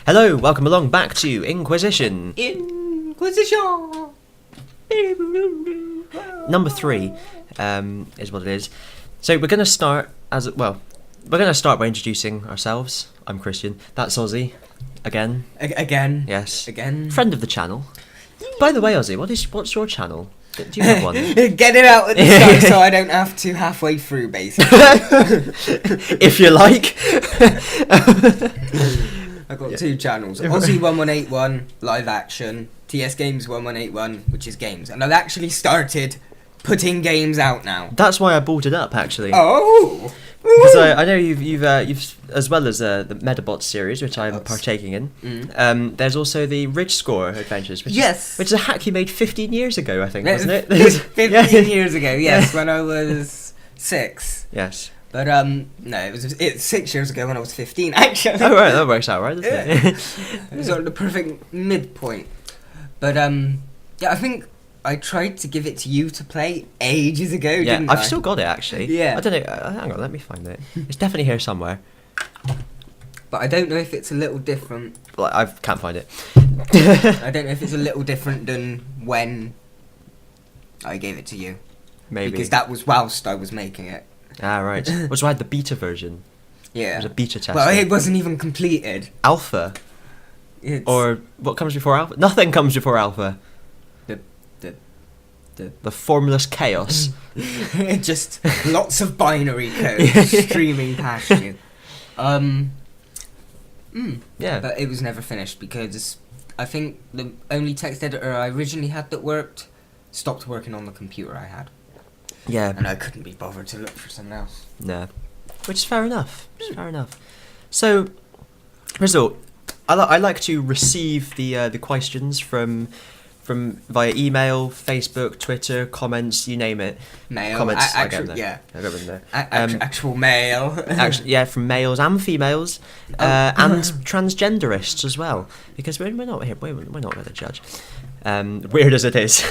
Hello, welcome along back to Inquaesition. Inquisition! Number 3 is what it is. So we're going to start by introducing ourselves. I'm Christian. That's Ozzy. Again. Again. Yes. Again. Friend of the channel. By the way, Ozzy, what's your channel? Do you have one? Get it out at the start so I don't have to halfway through, basically. If you like. I've got 2 channels. Ozzy 1181 live action, TS Games 1181, which is games. And I've actually started putting games out now. That's why I brought it up, actually. Oh! Because I know you've as well as the Metabot series, which I'm partaking in. There's also the Ridge Score Adventures, which is a hack you made 15 years ago, I think, wasn't it? 15 years ago, yes, when I was 6. Yes. But no, it's 6 years ago when I was 15, actually. Oh right, that works out right, doesn't it? It was sort of the perfect midpoint. But yeah, I think I tried to give it to you to play ages ago, didn't I? I've still got it, actually. Yeah. I don't know, hang on, let me find it. It's definitely here somewhere. But I don't know if it's a little different. Well, I can't find it. I don't know if it's a little different than when I gave it to you. Maybe. Because that was whilst I was making it. Ah, right. Which I had the beta version. Yeah. It was a beta test. Well, it wasn't even completed. Alpha? Or what comes before alpha? Nothing comes before alpha. The formless chaos. Just lots of binary code streaming past you. Yeah. But it was never finished because I think the only text editor I originally had that worked stopped working on the computer I had. Yeah. And I couldn't be bothered to look for something else. No. Which is fair enough. Fair enough. So, first of all, I like to receive the quaestions from via email, Facebook, Twitter, comments, you name it. Mail. Comments, Yeah. I got them there. Actual mail. Yeah, from males and females, and transgenderists as well. Because we're not here. We're not going to judge. Weird as it is.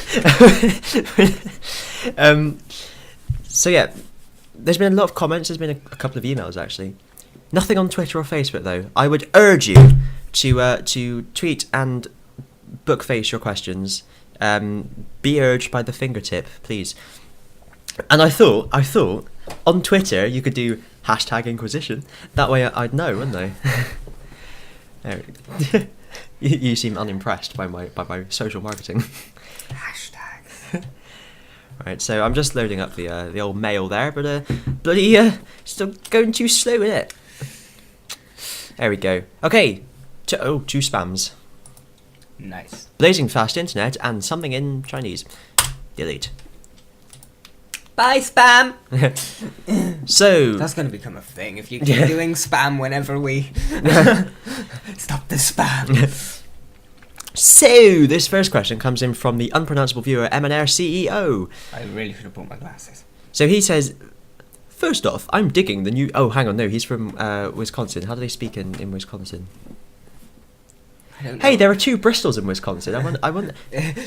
So yeah, there's been a lot of comments. There's been a couple of emails actually. Nothing on Twitter or Facebook though. I would urge you to tweet and bookface your questions. Be urged by the fingertip, please. And I thought on Twitter you could do #Inquisition. That way I'd know, wouldn't I? You seem unimpressed by my social marketing. Hashtags. Right, so I'm just loading up the old mail there, but still going too slow, isn't it? There we go. Okay, 2 spams. Nice. Blazing fast internet and something in Chinese. Delete. Bye, spam! So... That's going to become a thing if you keep doing spam whenever we... Stop the spam! So, this first question comes in from the unpronounceable viewer, MNR CEO. I really should have brought my glasses. So he says, first off, I'm digging the new... Oh, hang on, no, he's from Wisconsin. How do they speak in Wisconsin? I don't know. Hey, there are 2 Bristols in Wisconsin. I wonder.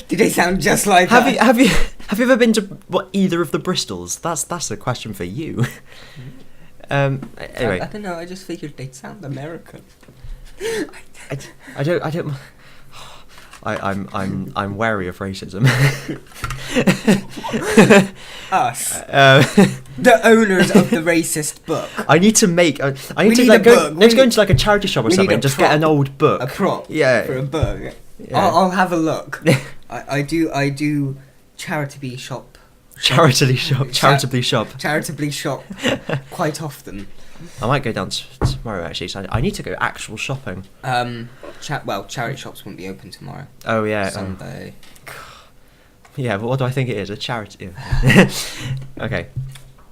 Do they sound just like Have you ever been to either of the Bristols? That's a question for you. Anyway, I don't know. I just figured they'd sound American. I don't. I'm wary of racism. Us, the owners of the racist book. I need to make. I need We to need like a go. book. Let's go into like a charity shop or we something need and a just get an prop. old book. A prop. Yeah. For a book. Yeah. I'll have a look. I do charitably shop. Charitably shop Quite often. I might go down tomorrow actually. So I need to go actual shopping. Charity shops won't be open tomorrow. Oh yeah. Sunday. Yeah, but what do I think it is? A charity. Yeah. Okay.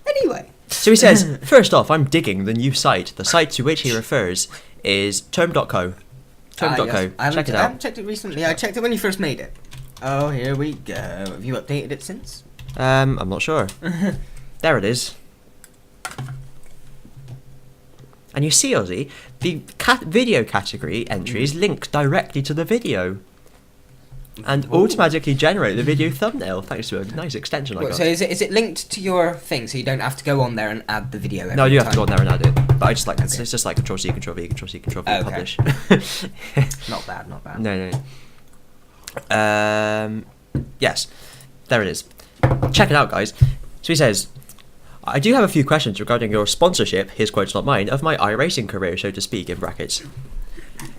Anyway. So he says, first off, I'm digging the new site. The site to which he refers is term.co. Term.co. Yes. Check it I out. haven't checked it recently. I checked it when you first made it. Oh, here we go. Have you updated it since? I'm not sure. There it is. And you see, Ozzy, the video category entries link directly to the video. And automatically generate the video thumbnail thanks to a nice extension I got. So is it linked to your thing so you don't have to go on there and add the video every No, you time? have to go on there and add it. but I just like Okay. it's just like Control C, Control V, Control C, Control V, Okay. publish. Not bad, not bad. No. Yes, there it is. Check it out, guys. So he says, I do have a few questions regarding your sponsorship, his quotes not mine, of my iRacing career, so to speak, in brackets.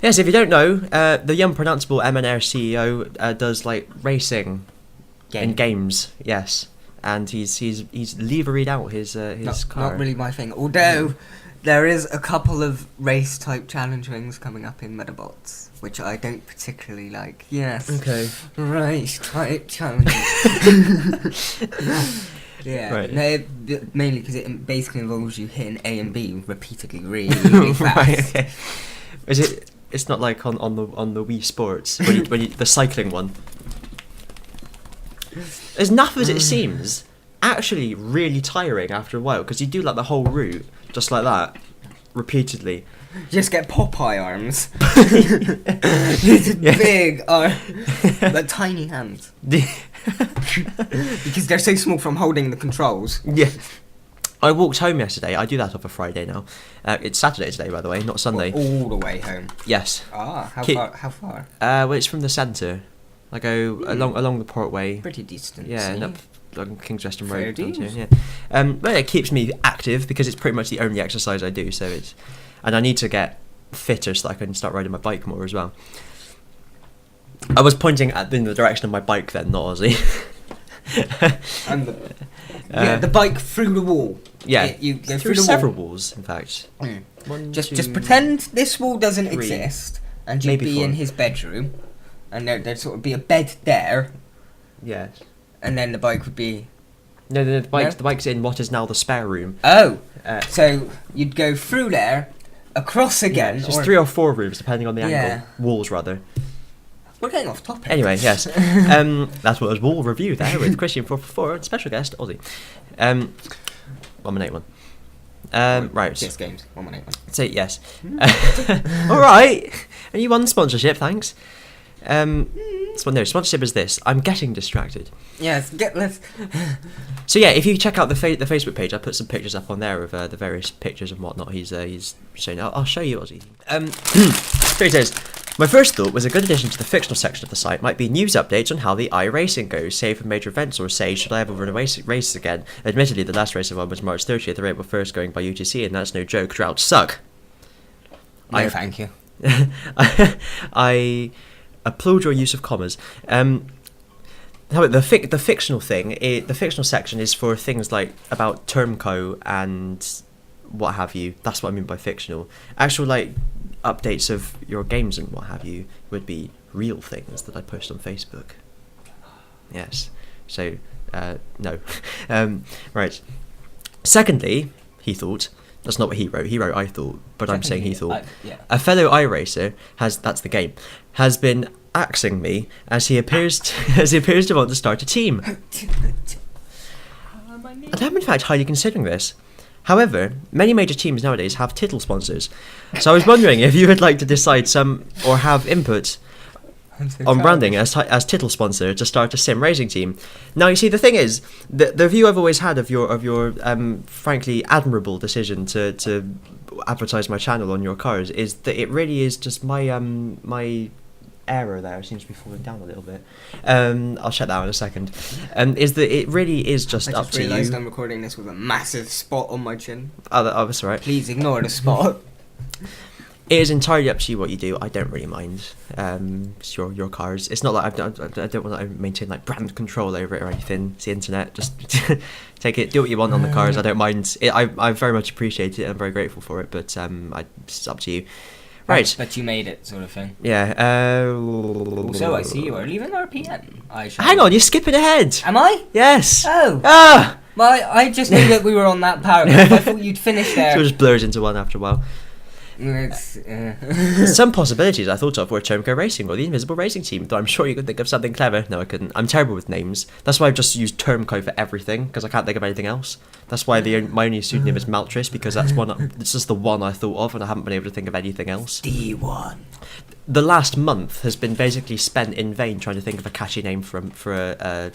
Yes, if you don't know, the unpronounceable MNR CEO does like racing in games, yes. And he's leveried out his car. Not really my thing. Although there is a couple of race type challenge things coming up in Metabots, which I don't particularly like. Yes. Okay. Race type challenges. Yeah. Right. No, mainly because it basically involves you hitting A and B repeatedly, really fast. Right. Okay. Is it? It's not like on the Wii Sports when you the cycling one. As naff as it seems, actually really tiring after a while because you do like the whole route just like that, repeatedly. Just get Popeye arms. These big arms, but tiny hands. Because they're so small from holding the controls. Yeah. I walked home yesterday. I do that off a Friday now. It's Saturday today, by the way, not Sunday. All the way home. Yes. Ah, how far? Well, it's from the centre. I go along the Portway. Pretty distant. Yeah, and up along King's Western Fair Road. Down to, dues. yeah. But it keeps me active because it's pretty much the only exercise I do. So it's, and I need to get fitter so that I can start riding my bike more as well. I was pointing in the direction of my bike then, not Ozzy. And the bike through the wall. Yeah, You go through the several wall. walls, in fact. Mm. One, Just two, pretend this wall doesn't three, exist, and you'd maybe be 4. in his bedroom, and there'd sort of be a bed there, Yeah. and then the bike would be. No, the bike's No? the bike's in what is now the spare room. Oh, Uh, so you'd go through there, across again. it's just or- 3 or 4 rooms depending on the Yeah. angle. Walls rather. We're getting off topic. Anyway, yes. That's what was Wall Review there with Christian 444 and special guest Ozzy. 181. Right. Yes, games. 118. So yes. All right. And you won sponsorship, thanks. No, sponsorship is this. I'm getting distracted. Yes, let's. So yeah, if you check out the Facebook page, I put some pictures up on there of the various pictures and whatnot. He's showing. I'll show you, Ozzy. So he says, my first thought was a good addition to the fictional section of the site might be news updates on how the iRacing goes, say for major events, or say should I ever run a race again. Admittedly, the last race I won was March 30th, the April 1st going by UTC, and that's no joke. Droughts suck. No, thank you. I applaud your use of commas. The fictional thing, the fictional section is for things like about Termco and what have you. That's what I mean by fictional. Actual like updates of your games and what have you would be real things that I post on Facebook. Yes. So no. Right. Secondly, he thought. That's not what he wrote. He wrote I thought, but I'm saying he thought. Yeah. A fellow iRacer has the game has been axing me as he appears to want to start a team. And I'm in fact highly considering this. However, many major teams nowadays have title sponsors, so I was wondering if you would like to decide some or have input on branding as title sponsor to start a sim racing team. Now, you see, the thing is, the view I've always had of your frankly admirable decision to advertise my channel on your cars is that it really is just my my error there seems to be falling down a little bit. I'll check that out in a second. Is that it really is just up to you. I just realised I'm recording this with a massive spot on my chin. Oh, that's all right. Please ignore the spot. It is entirely up to you what you do. I don't really mind. It's your cars. It's not like I don't want to maintain like brand control over it or anything. It's the internet. Just take it. Do what you want on the cars. I don't mind. I very much appreciate it. I'm very grateful for it. But it's up to you. Right. But you made it, sort of thing. Yeah. Also, I see you are leaving RPN. Hang on, you're skipping ahead. Am I? Yes. Oh. Ah. Well, I just knew that we were on that paragraph. I thought you'd finish there. So it just blurs into one after a while. It's, Some possibilities I thought of were Termco Racing or the Invisible Racing Team, though I'm sure you could think of something clever. No, I couldn't. I'm terrible with names. That's why I've just used Termco for everything, because I can't think of anything else. That's why my only pseudonym is Maltris, because it's just the one I thought of, and I haven't been able to think of anything else. D1. The last month has been basically spent in vain trying to think of a catchy name for a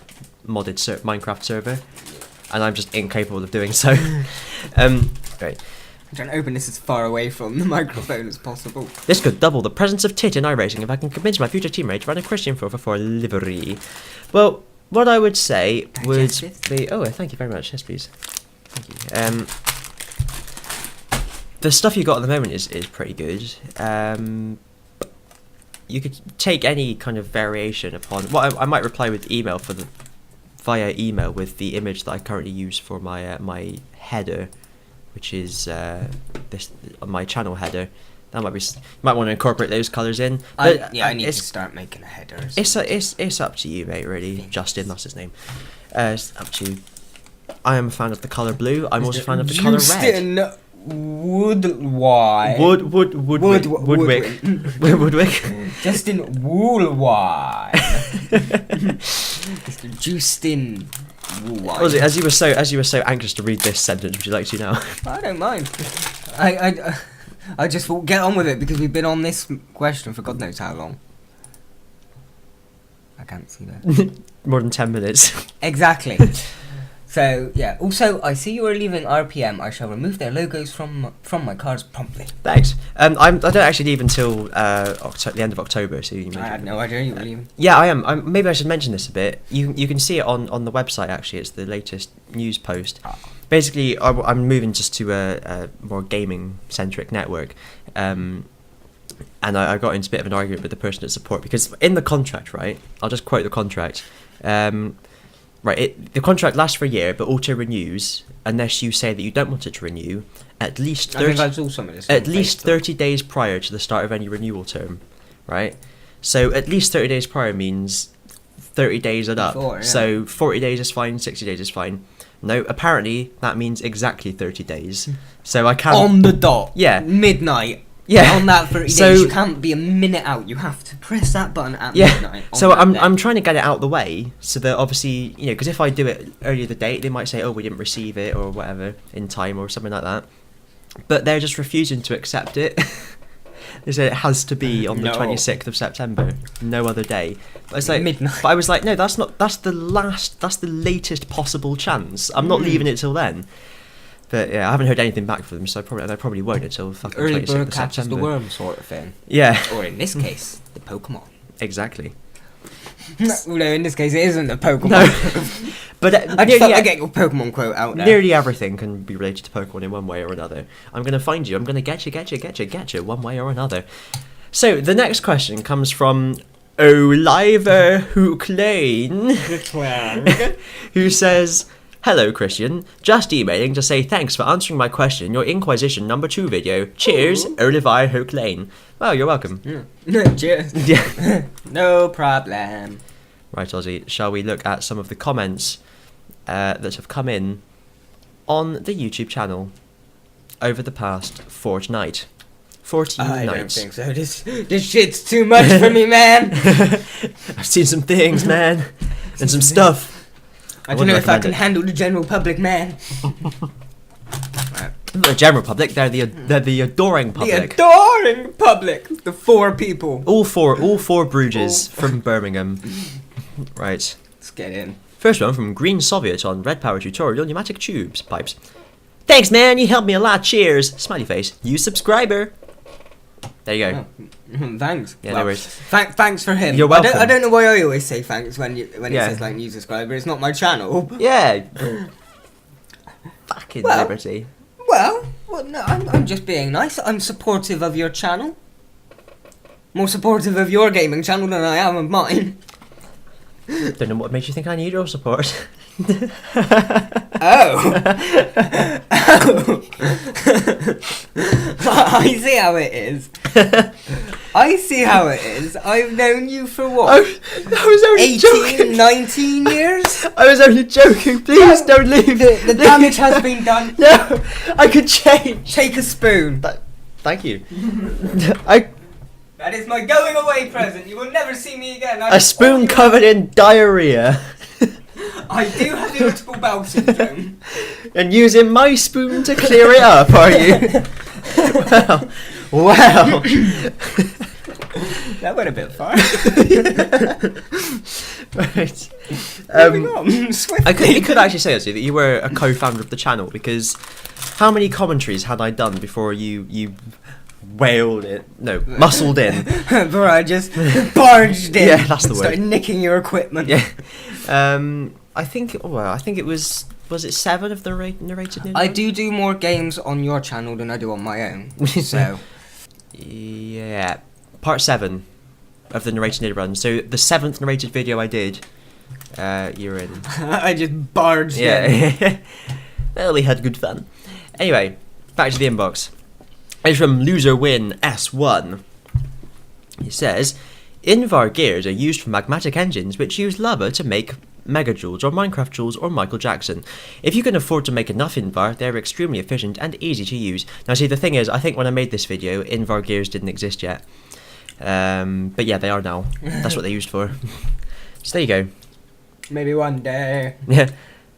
modded Minecraft server, and I'm just incapable of doing so. Right. I'm trying to open this as far away from the microphone as possible. This could double the presence of tit in iRacing if I can convince my future teammate to run a Christian 4x4 livery. Well, what I would say would be... Oh, thank you very much. Yes, please. Thank you. The stuff you got at the moment is pretty good. You could take any kind of variation upon... Well, I might reply with email via email with the image that I currently use for my my header, which is this my channel header. That might be. You might want to incorporate those colours in. But, I need to start making a header. It's up to you, mate. Really, Justin, that's his name. It's up to you. I am a fan of the colour blue. I'm also a fan of the colour red. Justin Woodwick. Woodwick. Justin Woolwine. Mr. Justin Woolwine. As you were so anxious to read this sentence, would you like to now? I don't mind. I just thought, get on with it, because we've been on this question for God knows how long. I can't see that. More than 10 minutes. Exactly. So, yeah. Also, I see you are leaving RPM. I shall remove their logos from my cards promptly. Thanks. I don't actually leave until the end of October. So you I had no idea you were leaving. Yeah, I am. Maybe I should mention this a bit. You can see it on the website, actually. It's the latest news post. Basically, I'm moving just to a more gaming-centric network. And I got into a bit of an argument with the person at support, because in the contract, right, I'll just quote the contract. The contract lasts for a year, but auto-renews unless you say that you don't want it to renew at least 30 days prior to the start of any renewal term, right? So at least 30 days prior means 30 days and up. Before, yeah. So 40 days is fine, 60 days is fine. No, apparently that means exactly 30 days. So I can't... On the dot. Yeah. Midnight. Yeah. On that 30 days, you can't be a minute out. You have to press that button at midnight. So I'm trying to get it out the way, so that obviously, because if I do it earlier the date, they might say, oh, we didn't receive it or whatever in time or something like that. But they're just refusing to accept it. They say it has to be on the 26th of September, no other day. But it's like midnight. But I was like, no, that's the latest possible chance. I'm not leaving it till then. But yeah, I haven't heard anything back from them, so I probably won't until fucking Early 26th bird of catches September. the worm sort of thing. Yeah. Or in this case, the Pokemon. Exactly. No, in this case, it isn't the Pokemon. No. But I just thought I'd get your Pokemon quote out there. Nearly everything can be related to Pokemon in one way or another. I'm going to find you. I'm going to get you one way or another. So, the next question comes from Oliver Hook-Lane, who says... Hello, Christian. Just emailing to say thanks for answering my question in your Inquaesition number 2 video. Cheers, Oliver Hook-Lane. Well, you're welcome. Cheers. Yeah. No problem. Right, Ozzy, shall we look at some of the comments that have come in on the YouTube channel over the past fortnight? 14 I nights. don't think so. This shit's too much for me, man. I've seen some things, man. And some stuff. I don't know if I can handle the general public, man. The general public, they're the adoring public. The adoring public. The 4 people. All four Bruges from Birmingham. Right. Let's get in. First one from Green Soviet on Red Power tutorial pneumatic tubes pipes. Thanks, man. You helped me a lot. Cheers. Smiley face. New subscriber. There you go. Oh, thanks. Yeah, no worries. Thanks for him. You're welcome. I don't know why I always say thanks when it says like new subscriber. It's not my channel. Yeah. Fucking liberty. Well, no, I'm just being nice. I'm supportive of your channel. More supportive of your gaming channel than I am of mine. Don't know what makes you think I need your support. Oh. I see how it is. I've known you for what? I was only 18, joking. 19 years? I was only joking. Please don't leave. The damage has been done. No, I could change. Take a spoon. Thank you. That is my going away present. You will never see me again. A spoon covered in diarrhea. I do have irritable bowel syndrome. And using my spoon to clear it up, are you? Well. That went a bit far. Right. Moving on, swiftly. You could actually say, actually, that you were a co-founder of the channel, because how many commentaries had I done before you wailed it? No, muscled in. Before I just barged in. Yeah, that's the word. Started nicking your equipment. Yeah. I think it was it 7 of the narrated I do more games on your channel than I do on my own. So yeah, part 7 of the narrated run. So the 7th narrated video I did, you're in. I just barged in. Yeah. Well, we had good fun. Anyway, back to the inbox. It's from Loser Win S1. He says, Invar gears are used for magmatic engines which use lava to make megajoules or Minecraft joules or Michael Jackson. If you can afford to make enough Invar, they're extremely efficient and easy to use. Now see, the thing is, I think when I made this video, Invar gears didn't exist yet. But yeah, they are now. That's what they're used for. So there you go. Maybe one day. Yeah.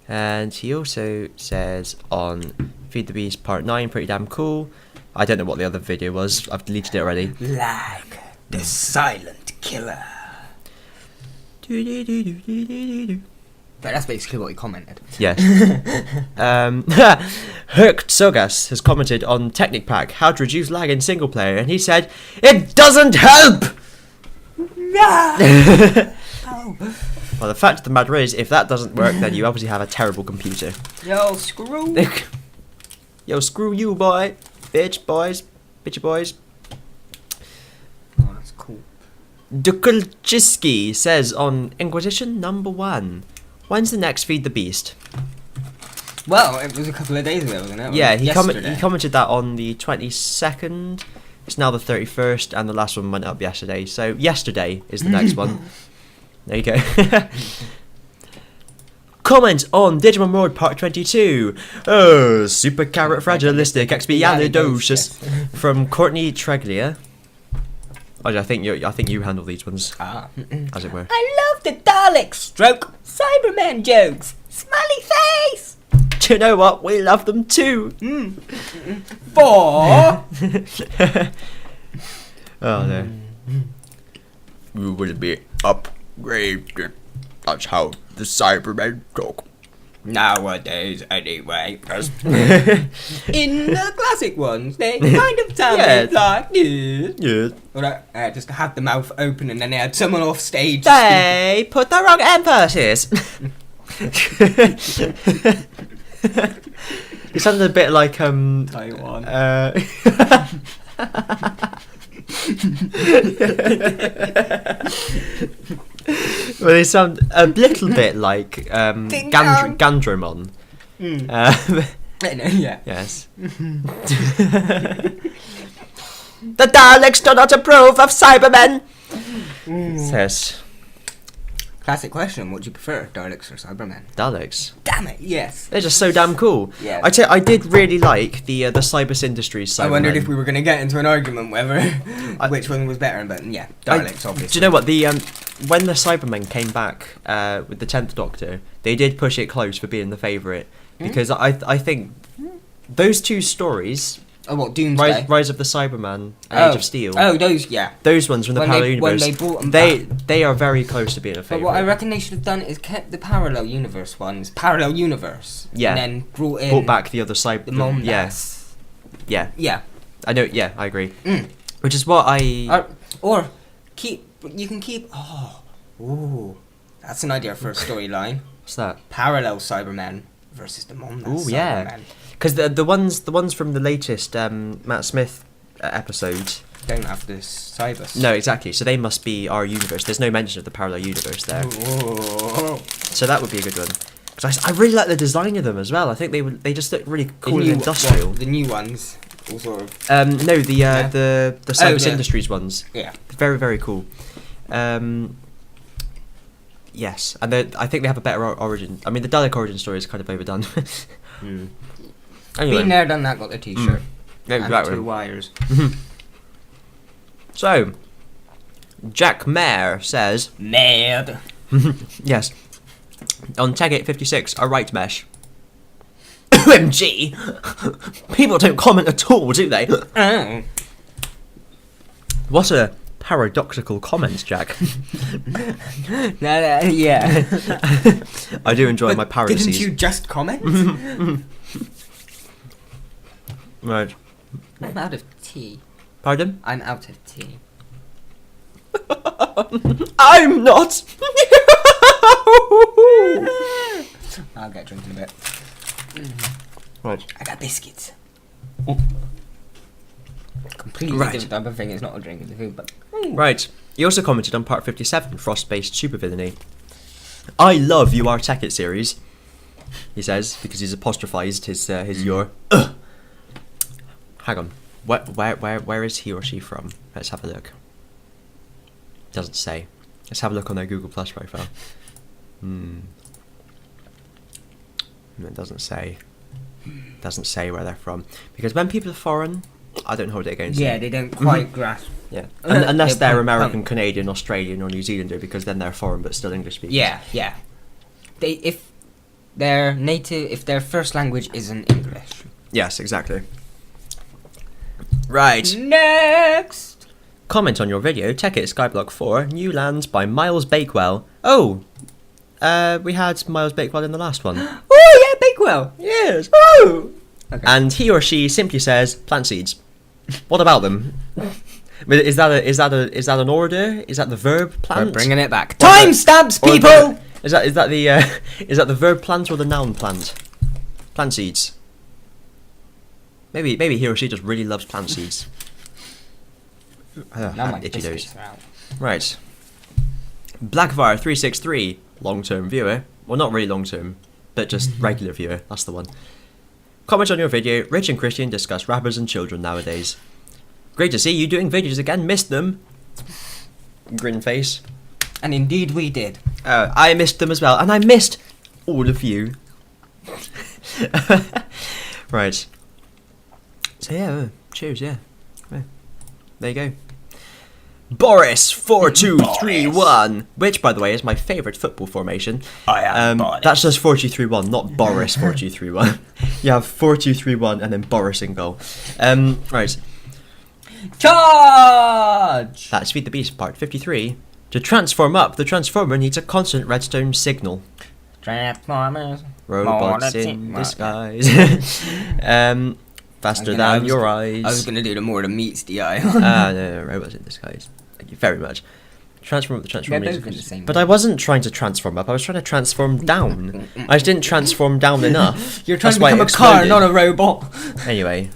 And he also says on Feed the Beast Part 9, pretty damn cool. I don't know what the other video was. I've deleted it already. Like the silent killer. But that's basically what he commented. Yes. Herc Sogas has commented on Technic Pack, how to reduce lag in single player, and he said, it doesn't help! Oh. Well, the fact of the matter is, if that doesn't work, then you obviously have a terrible computer. Yo, screw. Yo, screw you, boy. Bitchy boys. Oh, that's cool. Dukulchiski says on Inquisition number 1, when's the next Feed the Beast? Well, it was a couple of days ago, wasn't it? Yeah, he Yesterday. commented that on the 22nd. It's now the 31st, and the last one went up yesterday. So yesterday is the next one. There you go. Comment on Digimon World Part 22. Oh, super carrot fragilistic expialidocious from Courtney Treglia. I think you handle these ones, as it were. I love the Dalek stroke Cyberman jokes. Smiley face. Do you know what? We love them too. Four. Oh no. You will be upgraded. That's how the Cybermen talk. Nowadays, anyway. In the classic ones, they kind of sounded like this. Yes. Or just have the mouth open and then they had someone off stage. They put the wrong emphasis. It sounded a bit like Taiwan. Well, they sound a little bit like Gandromon. Yeah. Yes. The Daleks do not approve of Cybermen. Says Classic question, what do you prefer, Daleks or Cybermen? Daleks. Damn it, yes. They're just so damn cool. Yeah. I did really like the Cybus Industries Cybermen. I wondered if we were going to get into an argument whether which one was better, but yeah, Daleks obviously. Do you know what, the when the Cybermen came back with the 10th Doctor, they did push it close for being the favourite, because I think those two stories, oh, what, Doomsday? Rise of the Cyberman and Age of Steel. Oh, those, yeah. Those ones from the parallel universe. When they brought them they are very close to being a favourite. But what I reckon they should have done is kept the parallel universe ones, parallel universe. Yeah. And then brought back the other Cyber. the Mondas. Yeah. Yeah. I know. Yeah, I agree. Which is what I. Or you can keep. Ooh, that's an idea for a storyline. What's that? Parallel Cybermen versus the Mondas. Ooh, yeah. Because the ones from the latest Matt Smith episode don't have this Cybus. No, exactly. So they must be our universe. There's no mention of the parallel universe there. Ooh. So that would be a good one. Because I really like the design of them as well. I think they just look really cool and industrial. The new ones, all sort of. No, the Cybus Industries ones. Yeah. Very, very cool. Yes, and I think they have a better origin. I mean, the Dalek origin story is kind of overdone. Anyway. Been there, done that, got the t-shirt. Yeah, and exactly. 2 wires. So, Jack Mayer says... Mad. Yes. On Tag 856, a right mesh. OMG! People don't comment at all, do they? Oh. What a paradoxical comments, Jack. Yeah. I do enjoy But my parodies. didn't you just comment? Right. I'm out of tea. Pardon? I'm out of tea. I'm not! I'll get drunk in a bit. Right. I got biscuits. Oh. Completely Right. different type of thing. It's not a drink, it's a food, but... Right. He also commented on part 57, Frost-based supervillainy. I love You Are Tech It series, he says, because he's apostrophised his your. Hang on. Where is he or she from? Let's have a look. Doesn't say. Let's have a look on their Google Plus profile. It doesn't say. Doesn't say where they're from. Because when people are foreign, I don't hold it against them. Yeah, they don't quite grasp. Yeah. Unless They're they're punk- American, punk. Canadian, Australian, or New Zealander, because then they're foreign but still English speakers. Yeah, yeah. If their first language isn't English. Yes, exactly. Right. Next! Comment on your video, Tech It Skyblock 4, New Lands by Miles Bakewell. Oh! We had Miles Bakewell in the last one. Oh, yeah, Bakewell! Yes! Oh! Okay. And he or she simply says, plant seeds. What about them? Is that an order? Is that the verb plant? We're bringing it back. Or the- Timestamps, or people! Is that the verb plant or the noun plant? Plant seeds. Maybe he or she just really loves plant seeds. Now my Itchy biscuits nose. are out. Right. Blackfire363, long-term viewer. Well, not really long-term, but just regular viewer. That's the one. Comment on your video. Rich and Christian discuss rappers and children nowadays. Great to see you doing videos again. Missed them. Grin face. And indeed we did. I missed them as well, and I missed all of you. Right. So yeah, cheers. Yeah. There you go. Boris4231, which by the way is my favourite football formation. I am Boris. That's just 4-2-3-1, not Boris 4-2-3-1. You have 4-2-3-1 and then Boris in goal. Right. Charge! That's Feed the Beast part 53. To transform up, the transformer needs a constant redstone signal. Transformers. Robots in disguise. Faster than your eyes. I was gonna do the more the meets the eye. No, robots in disguise. Thank you very much. Transform up the transformer. They're needs both a in the same But way. I wasn't trying to transform up. I was trying to transform down. I just didn't transform down enough. You're trying That's to why it become a car, exploded. not a robot. Anyway,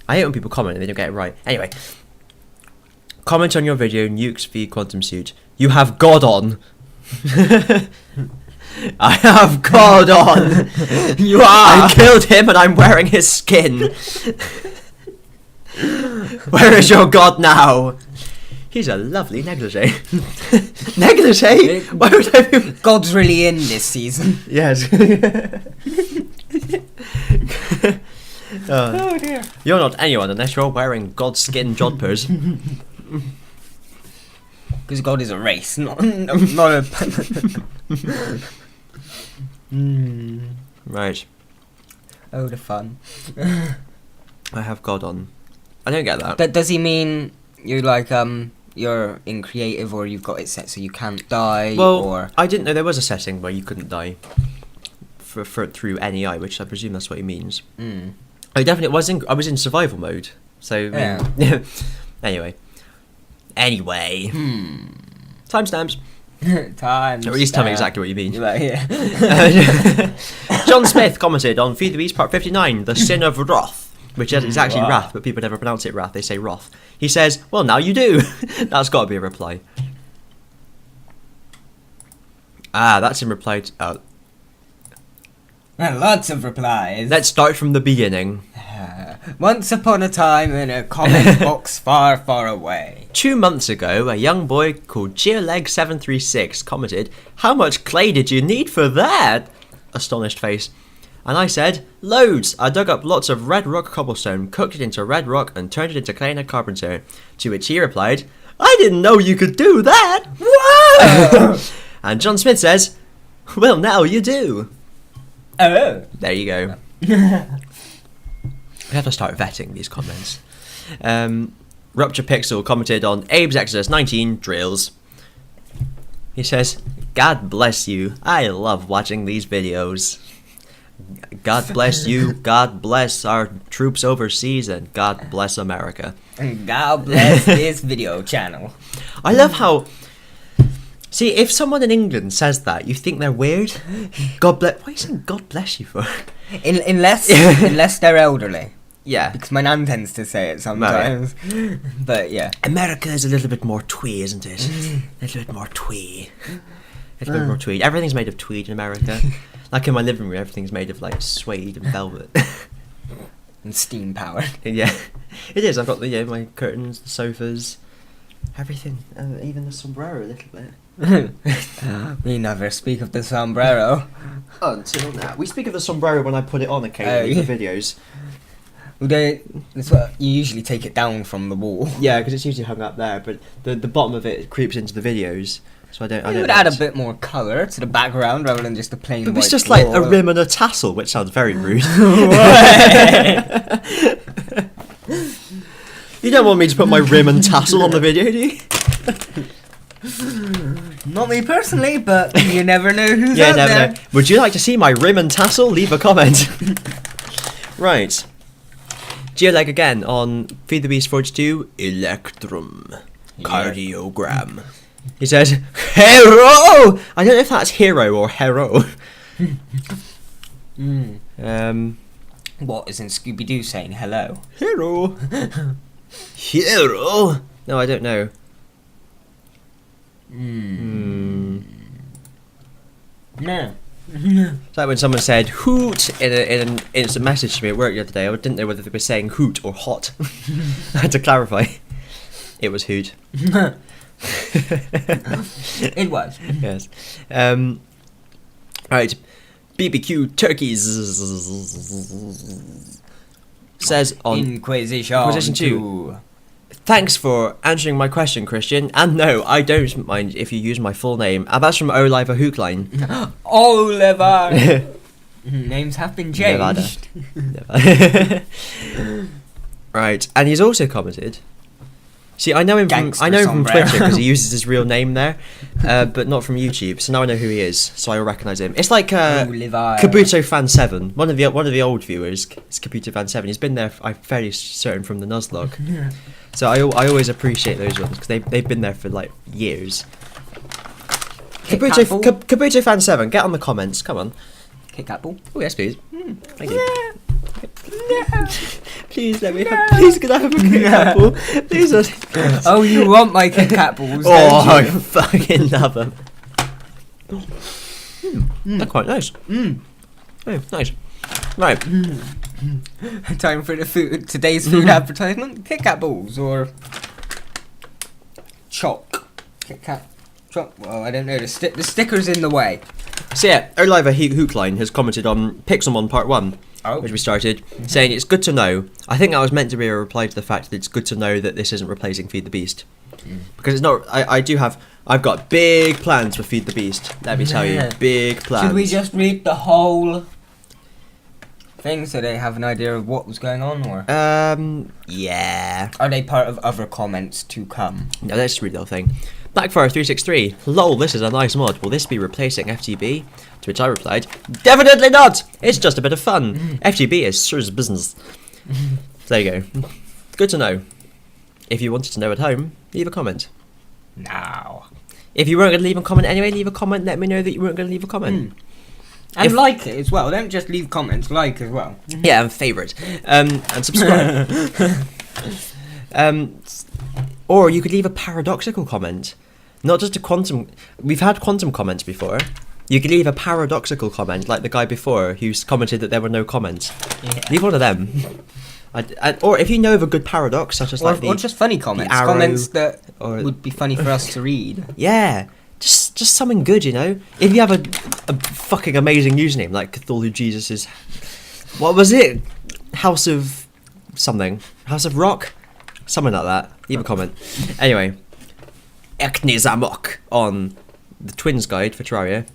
I hate when people comment and they don't get it right. Anyway, comment on your video, Nukes v Quantum Suit. You have God on. I have God on. You are. I killed him and I'm wearing his skin. Where is your God now? He's a lovely negligee. Negligee? Why would I be... God's really in this season. Yes. Oh dear. You're not anyone unless you're wearing God's skin jodhpurs. Because God is a race, not a. Right. Oh, the fun. I have God on. I don't get that. Does he mean you're like you're in creative, or you've got it set so you can't die, Well, or I didn't know there was a setting where you couldn't die for through NEI, which I presume that's what he means. I definitely I was in survival mode, so Yeah. anyway. Timestamps. time. Or at least tell me exactly what you mean. Yeah. John Smith commented on Feed the Beast Part 59, The Sin of Wrath, which is actually Wow. Wrath, but people never pronounce it Wrath, they say Wrath. He says, well, now you do. That's got to be a reply. That's in reply to... Lots of replies. let's start from the beginning. Once upon a time in a comment box far, far away. 2 months ago, a young boy called Geoleg736 commented, how much clay did you need for that? Astonished face. And I said, loads. I dug up lots of red rock cobblestone, cooked it into red rock, and turned it into clay and a carpenter. To which he replied, I didn't know you could do that. Whoa! And John Smith says, well, now you do. Oh. There you go. We have to start vetting these comments. Rupture Pixel commented on Abe's Exodus 19 drills. He says, God bless you. I love watching these videos. God bless you. God bless our troops overseas. And God bless America. And God bless this video channel. I love how... See, if someone in England says that, you think they're weird. God bless... Why are you saying God bless you for? Unless they're elderly. Yeah. Because my nan tends to say it sometimes. Right. But yeah. America is a little bit more twee, isn't it? A little bit more twee. A little bit more tweed. Everything's made of tweed in America. Like in my living room, everything's made of like suede and velvet. And steam powered. Yeah. It is. I've got the my curtains, the sofas, everything. Even the sombrero a little bit. We never speak of the sombrero. Until now. We speak of the sombrero when I put it on occasionally for videos. That's what you usually take it down from the wall. Yeah, because it's usually hung up there, but the bottom of it creeps into the videos, so I don't. It would add a bit more colour to the background rather than just a plain. But white it's just wall. like a rim and a tassel, which sounds very rude. You don't want me to put my rim and tassel on the video, do you? Not me personally, but you never know who's Yeah, out never there. know. Would you like to see my rim and tassel? Leave a comment. Right. Geoleg again on Feed the Beast 42 Electrum Cardiogram. He says, Hero! I don't know if that's hero or hero. What is in Scooby-Doo saying hello? Hero. Hero? No, I don't know. No. It's like when someone said hoot in an instant message to me at work the other day. I didn't know whether they were saying hoot or hot. I had to clarify. It was hoot. It was. Yes. Right. BBQ turkeys says on Inquaesition 2. Thanks for answering my question, Christian. And no, I don't mind if you use my full name. And that's from Oliver Hookline. Oliver! Names have been changed. Never. Right, and he's also commented. See, I know him from Twitter because he uses his real name there, but not from YouTube. So now I know who he is, so I will recognise him. It's like Kabuto Fan 7, one of the old viewers. It's Kabuto Fan 7. He's been there. I'm fairly certain from the Nuzlocke. So I always appreciate those ones because they've been there for like years. Kabuto Fan 7, get on the comments. Come on. Kit Kat ball. Oh yes, please. Thank you. No. Please let me have. Please can I have a Kit Kat ball? Please. Oh, you want my Kit Kat balls? Oh, I fucking love them. They're quite nice. Oh, nice. Right. Time for today's food advertisement. Kit Kat balls or chalk. Kit Kat chalk. Well, I don't know. The sticker's in the way. So yeah, Oliver Hookline has commented on Pixelmon Part 1, which we started, saying it's good to know. I think that was meant to be a reply to the fact that it's good to know that this isn't replacing Feed the Beast. Because it's not. I've got big plans for Feed the Beast. Let me tell you, big plans. Should we just read the whole thing so they have an idea of what was going on, or? Yeah. Are they part of other comments to come? No, let's just read the whole thing. Blackfire363, lol, this is a nice mod. Will this be replacing FTB? To which I replied, definitely not! It's just a bit of fun. FTB is serious business. So there you go. Good to know. If you wanted to know at home, leave a comment. No. If you weren't going to leave a comment anyway, leave a comment. Let me know that you weren't going to leave a comment. And like it as well. Don't just leave comments, like as well. Yeah, and favourite. And subscribe. Or you could leave a paradoxical comment. Not just a quantum. We've had quantum comments before. You could leave a paradoxical comment, like the guy before who's commented that there were no comments. Yeah. Leave one of them. Or if you know of a good paradox, such as or just funny comments, comments that would be funny for us to read. Yeah, just something good, you know. If you have a fucking amazing username like Cthulhu Jesus's, what was it? House of something, House of Rock, something like that. Leave a comment. Anyway, Eknizamok on the Twins Guide for Terraria.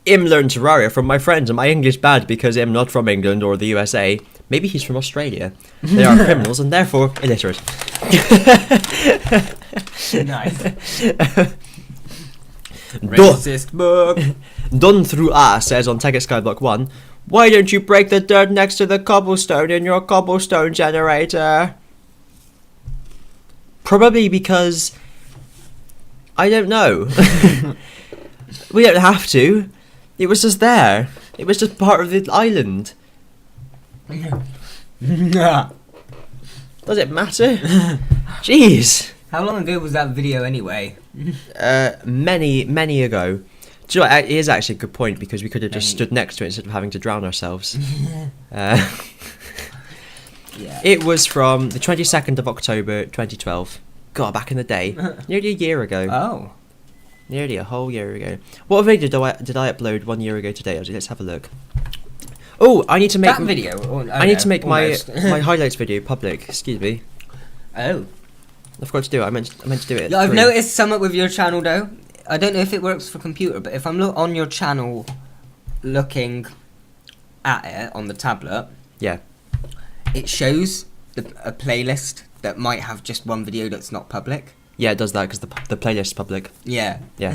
Im learned Terraria from my friends, and my English bad because I'm not from England or the USA. Maybe he's from Australia. They are criminals and therefore illiterate. Nice. Racist book. Done through says on Teggett Skyblock 1, why don't you break the dirt next to the cobblestone in your cobblestone generator? Probably because I don't know. We don't have to. It was just there. It was just part of the island. Does it matter? Jeez. How long ago was that video anyway? Many ago. Do you know what? It is actually a good point because we could have just stood next to it instead of having to drown ourselves. Yeah. It was from the 22nd of October 2012. God, back in the day. Nearly a year ago. Oh. Nearly a whole year ago. What video did I upload 1 year ago today? Let's have a look. Oh, I need to make that video. I need to make my highlights video public. Excuse me. Oh. I forgot to do it. I meant to do it. Yeah, I've noticed something with your channel though. I don't know if it works for computer, but if I'm on your channel, looking at it on the tablet, yeah, it shows a playlist that might have just one video that's not public. Yeah, it does that because the playlist is public. Yeah. Yeah.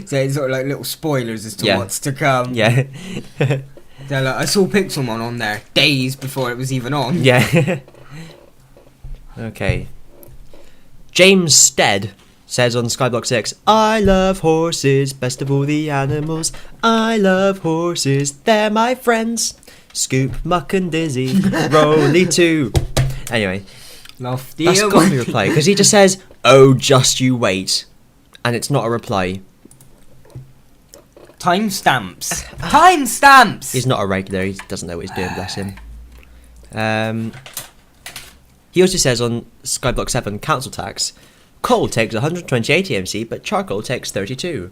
So it's sort of like little spoilers as to what's to come. Yeah. So like, I saw Pixelmon on there days before it was even on. Yeah. Okay. James Stead says on Skyblock 6, I love horses, best of all the animals. I love horses, they're my friends. Scoop, Muck and Dizzy, Rolly too. Anyway, Lofty. that's got to be a reply because he just says, oh, just you wait. And it's not a reply. Timestamps. Timestamps! He's not a regular, he doesn't know what he's doing, bless him. He also says on Skyblock 7, council tax, coal takes 128 EMC, but charcoal takes 32.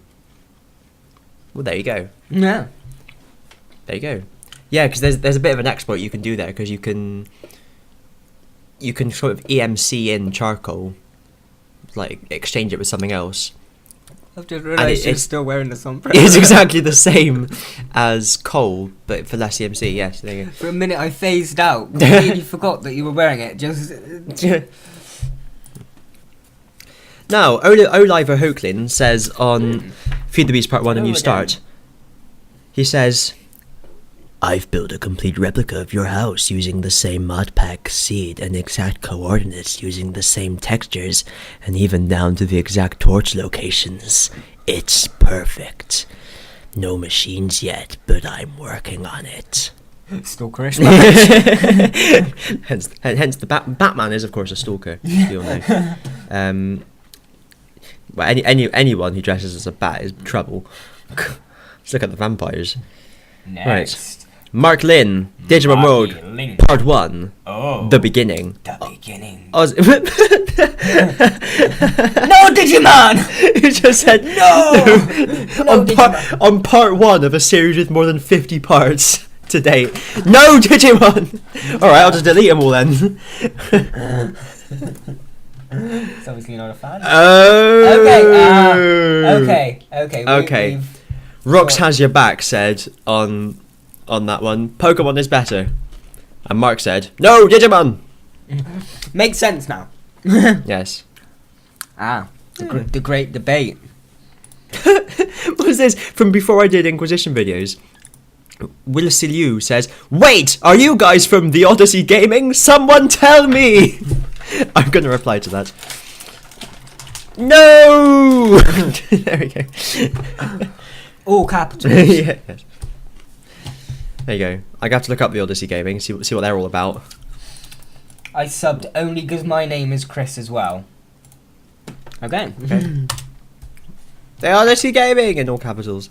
Well, there you go. Yeah. There you go. Yeah, because there's a bit of an exploit you can do there, because you can sort of EMC in charcoal, like exchange it with something else. I've just realised you're still wearing the sunbreak. It's exactly the same as coal, but for less EMC, yes. There you go. For a minute I phased out. Completely forgot that you were wearing it. Just... Now, Oliver Hoechlin says on Feed the Beast Part 1 A New Start, he says, I've built a complete replica of your house using the same mod pack, seed, and exact coordinates using the same textures, and even down to the exact torch locations. It's perfect. No machines yet, but I'm working on it. Stalkerish. hence the Batman is of course a stalker, we all know. Well, anyone who dresses as a bat is trouble. Just look at the vampires. Next. Right. Mark Lynn, Digimon Road, Part 1. Oh. The beginning. The beginning. No, Digimon! You just said no. On Part 1 of a series with more than 50 parts to date. No Digimon! Alright, I'll just delete them all then. It's obviously not a fan. Oh. Okay. Rox has your back said on that one, Pokemon is better. And Mark said, no, Digimon! Makes sense now. Yes. The great debate. What was this? From before I did Inquisition videos. Will Silu says, wait, are you guys from The Odyssey Gaming? Someone tell me! I'm going to reply to that. No! There we go. All capitals. Yeah, yes. There you go. I got to look up The Odyssey Gaming, see what they're all about. I subbed only because my name is Chris as well. Okay. The Odyssey Gaming in all capitals.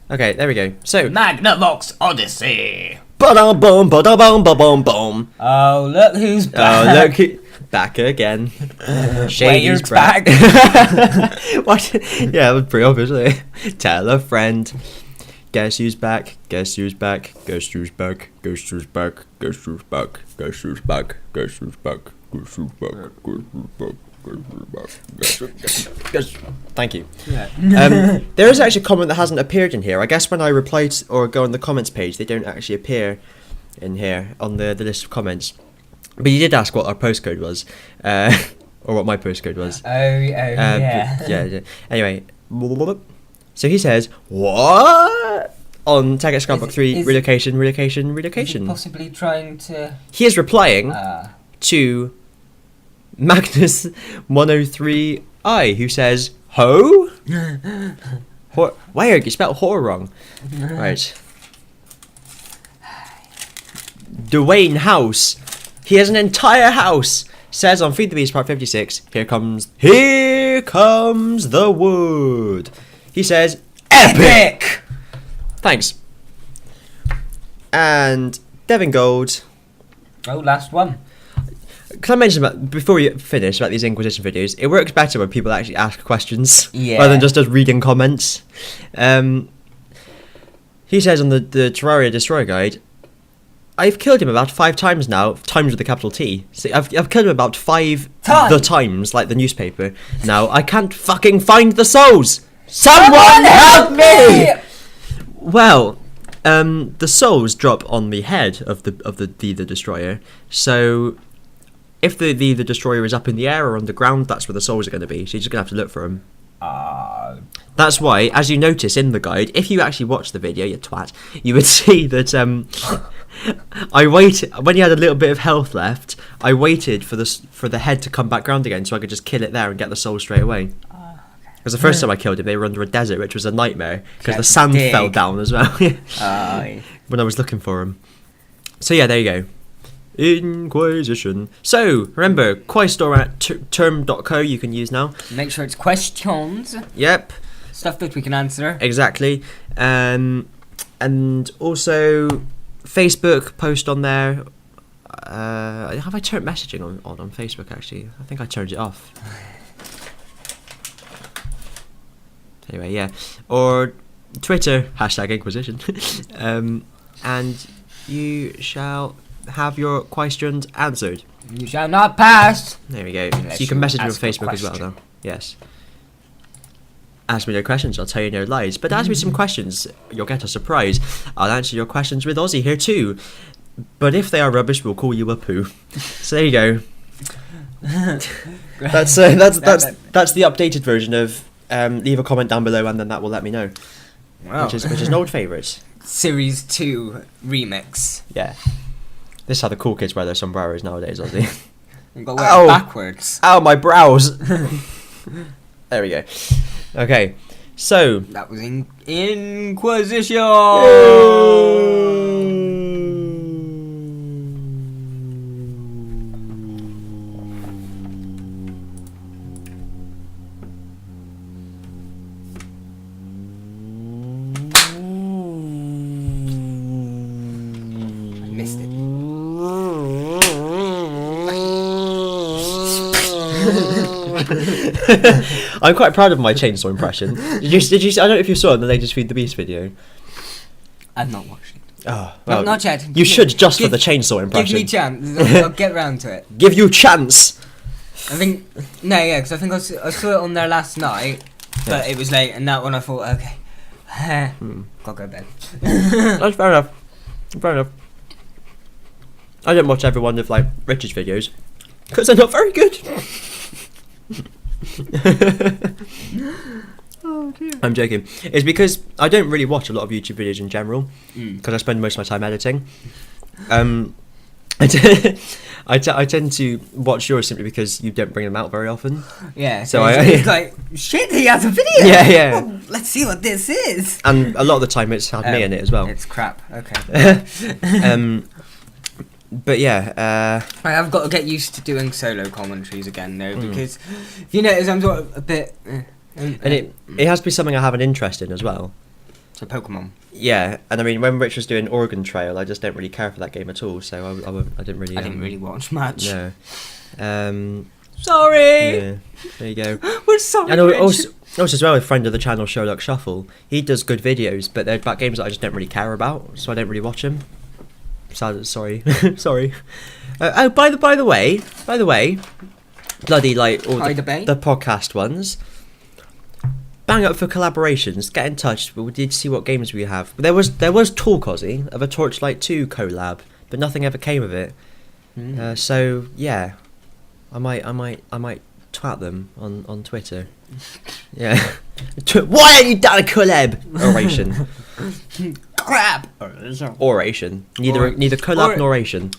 Okay, there we go. So Magnavox Odyssey. Ba-dum-bum, ba-dum-bum, ba-bum, bum. Oh, look who's back. Oh, look back again. Shady's back. What? Yeah, that was pretty obvious, wasn't it? Tell a friend. Guess who's back? Guess who's back? Guess who's back? Guess who's back? Guess who's back? Guess who's back? Guess who's back? Guess who's back? Guess who's back? Thank you. Yeah. There is actually a comment that hasn't appeared in here. I guess when I reply or go on the comments page, they don't actually appear in here on the list of comments. But you did ask what our postcode was. or what my postcode was. Yeah. Yeah. Anyway, so he says, what? On Target Skybox 3, relocation. Is he possibly trying to... He is replying to Magnus103i, who says, ho? Where? You spelled whore wrong. Right. Dwayne House. He has an entire house. Says on Feed the Beast Part 56, here comes the wood. He says, epic! Thanks. And Devin Gold. Oh, last one. Can I mention before we finish about these Inquisition videos, it works better when people actually ask questions rather than just us reading comments. He says on the Terraria Destroyer Guide, I've killed him about 5 times now, times with a capital T. See, I've killed him about 5 the times, like the newspaper. Now I can't fucking find the souls. Someone help me! Well, the souls drop on the head of the Destroyer. So if the Destroyer is up in the air or underground, that's where the souls are going to be. So you're just going to have to look for them. That's why, as you notice in the guide, if you actually watch the video, you twat, you would see that I waited when he had a little bit of health left. I waited for the head to come back round again, so I could just kill it there and get the soul straight away. Because the first time I killed him, they were under a desert, which was a nightmare because the sand fell down as well when I was looking for him. So yeah, there you go. Inquisition. So remember, quaestor at term.co you can use now. Make sure it's questions. Yep. Stuff that we can answer. Exactly. And also Facebook, post on there. Have I turned messaging on Facebook actually? I think I turned it off. Anyway, yeah. Or Twitter, #Inquisition. And you shall have your questions answered. You shall not pass. There we go. So you can message me on Facebook as well, though. Yes. Ask me no questions, I'll tell you no lies. But ask me some questions, you'll get a surprise. I'll answer your questions with Aussie here too. But if they are rubbish, we'll call you a poo. So there you go. That's the updated version of leave a comment down below, and then that will let me know. Wow. Which is an old favourite. Series 2 remix. Yeah. This is how the cool kids wear their sombreros nowadays, Aussie. You've got to wear it backwards. Ow, my brows! There we go. Okay, so... That was Inquisition! I missed it. I'm quite proud of my chainsaw impression. Did you? I don't know if you saw it in the latest Feed the Beast video. I've not watched it. Oh, well, not yet. You should just for the chainsaw impression. Give me chance. I'll get round to it. Give you chance. I think because I think I saw it on there last night, but it was late, and that one I thought, okay, gotta go to bed. That's fair enough. Fair enough. I don't watch every one of like Richard's videos because they're not very good. Oh dear. I'm joking. It's because I don't really watch a lot of YouTube videos in general because I spend most of my time editing. I tend to watch yours simply because you don't bring them out very often. Yeah. So it's like, shit, he has a video. Yeah. Well, let's see what this is. And a lot of the time it's had me in it as well. It's crap. Okay. But yeah, I have got to get used to doing solo commentaries again though, because if you notice I'm sort of a bit and it has to be something I have an interest in as well. So Pokemon. Yeah, and I mean when Rich was doing Oregon Trail, I just don't really care for that game at all, so I didn't really. I didn't really watch much. No. Sorry. Yeah, there you go. We're sorry. And also as well, a friend of the channel, Sherlock Shuffle, he does good videos, but they're about games that I just don't really care about, so I don't really watch them. Sorry. Sorry. Oh, by the way, bloody like all the podcast ones. Bang up for collaborations. Get in touch. We did see what games we have. There was talk, Aussie, of a Torchlight 2 collab, but nothing ever came of it. So yeah, I might twat them on Twitter. Yeah. Why aren't you done a collab? Oration. Crap. Oration. Neither collab nor oration.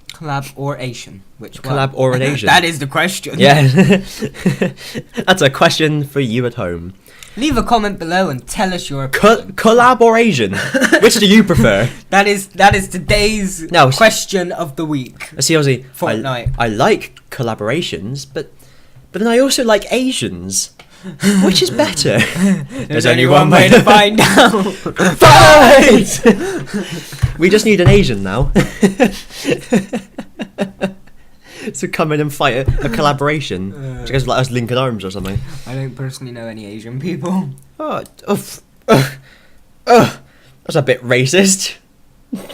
Collab or Asian? Which Collab one? or an Asian? That is the question. Yeah. That's a question for you at home. Leave a comment below and tell us your Collab or Asian? Which do you prefer? That is today's question of the week. See, Ozzy, Fortnite. I like collaborations, but then I also like Asians. Which is better? There's only one way to find out. Fight! We just need an Asian now. To come in and fight a collaboration. Which goes like us linking arms or something. I don't personally know any Asian people. That's a bit racist.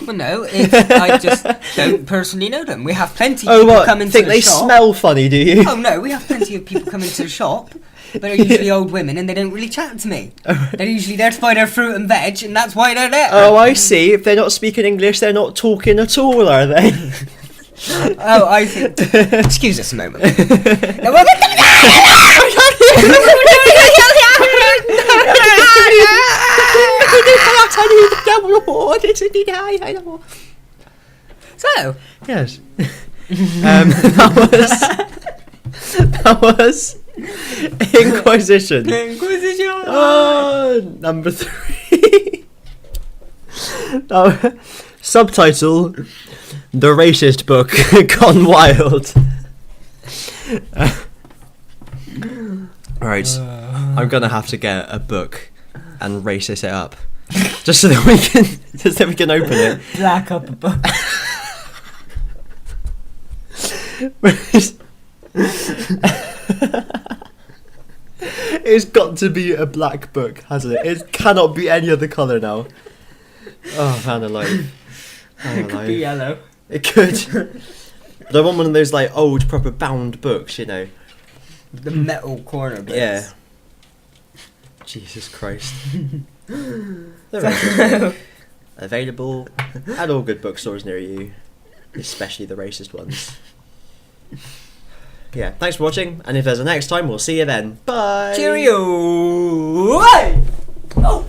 Well, no, I just don't personally know them. We have plenty of people come into think the they shop. smell funny, do you? Oh no, we have plenty of people come into the shop, but they're usually old women and they don't really chat to me. They're usually there to buy their fruit and veg, and that's why they're there. Oh, I see. If they're not speaking English, they're not talking at all, are they? Oh, I think. Excuse us a moment. So, yes. That was Inquaesition. Inquaesition. Oh, number 3. Subtitle: The Racist Book Gone Wild. Right, I'm gonna have to get a book and racist it up, just so that we can open it. Black up a book. It's got to be a black book, hasn't it? It cannot be any other colour now. Oh, man alive. It could be yellow. It could. But I want one of those like old proper bound books, you know. The metal corner bits. Yeah. Jesus Christ. They're available at all good bookstores near you, especially the racist ones. Yeah, thanks for watching, and if there's a next time, we'll see you then. Bye! Cheerio! Hey! Oh!